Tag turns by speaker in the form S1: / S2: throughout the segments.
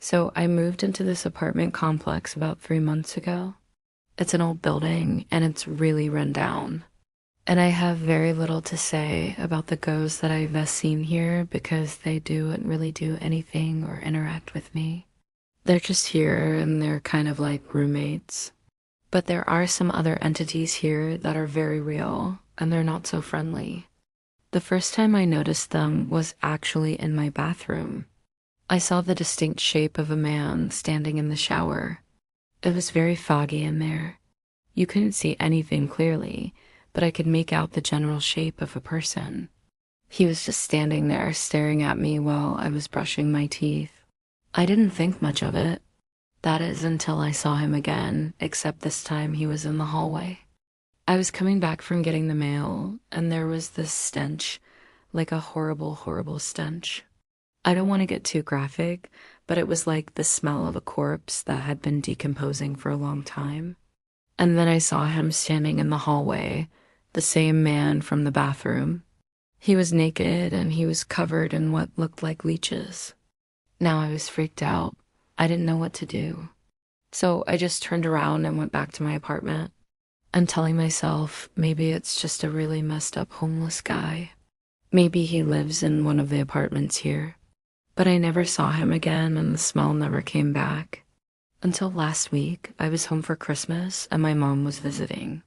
S1: So I moved into this apartment complex about 3 months ago. It's an old building and it's really run down. And I have very little to say about the ghosts that I've seen here because they don't really do anything or interact with me. They're just here and they're kind of like roommates. But there are some other entities here that are very real and they're not so friendly. The first time I noticed them was actually in my bathroom. I saw the distinct shape of a man standing in the shower. It was very foggy in there. You couldn't see anything clearly, but I could make out the general shape of a person. He was just standing there staring at me while I was brushing my teeth. I didn't think much of it. That is until I saw him again, except this time he was in the hallway. I was coming back from getting the mail, and there was this stench, like a horrible, horrible stench. I don't want to get too graphic, but it was like the smell of a corpse that had been decomposing for a long time. And then I saw him standing in the hallway, the same man from the bathroom. He was naked and he was covered in what looked like leeches. Now I was freaked out. I didn't know what to do. So I just turned around and went back to my apartment. I'm telling myself maybe it's just a really messed up homeless guy. Maybe he lives in one of the apartments here. But I never saw him again and the smell never came back. Until last week, I was home for Christmas and my mom was visiting.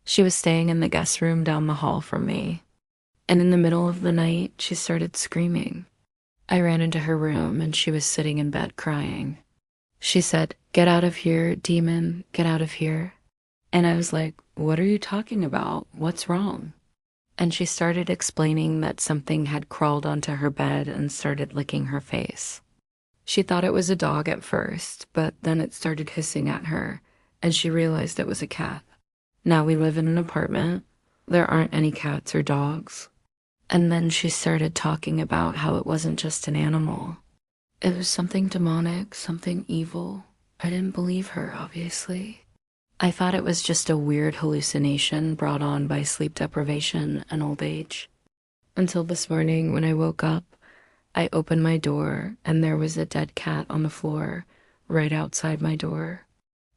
S1: She was staying in the guest room down the hall from me. And in the middle of the night, she started screaming. I ran into her room and she was sitting in bed crying. She said, "Get out of here, demon, get out of here." And I was like, "What are you talking about? What's wrong?" And she started explaining that something had crawled onto her bed and started licking her face. She thought it was a dog at first, but then it started hissing at her, and she realized it was a cat. Now we live in an apartment. There aren't any cats or dogs. And then she started talking about how it wasn't just an animal. It was something demonic, something evil. I didn't believe her, obviously. I thought it was just a weird hallucination brought on by sleep deprivation and old age. Until this morning when I woke up, I opened my door and there was a dead cat on the floor right outside my door.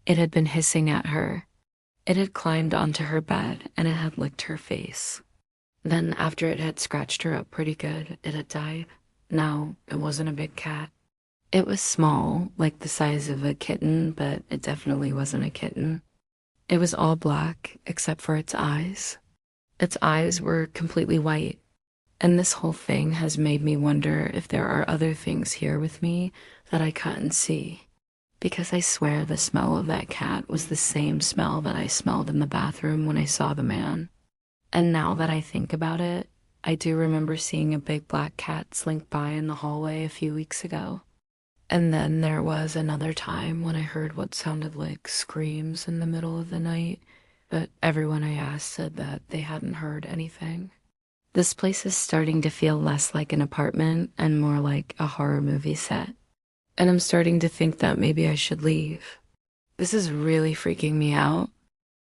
S1: It had been hissing at her. It had climbed onto her bed and it had licked her face. Then after it had scratched her up pretty good, it had died. No, it wasn't a big cat. It was small, like the size of a kitten, but it definitely wasn't a kitten. It was all black except for its eyes. Its eyes were completely white. And this whole thing has made me wonder if there are other things here with me that I couldn't see. Because I swear the smell of that cat was the same smell that I smelled in the bathroom when I saw the man. And now that I think about it, I do remember seeing a big black cat slink by in the hallway a few weeks ago. And then there was another time when I heard what sounded like screams in the middle of the night, but everyone I asked said that they hadn't heard anything. This place is starting to feel less like an apartment and more like a horror movie set. And I'm starting to think that maybe I should leave. This is really freaking me out,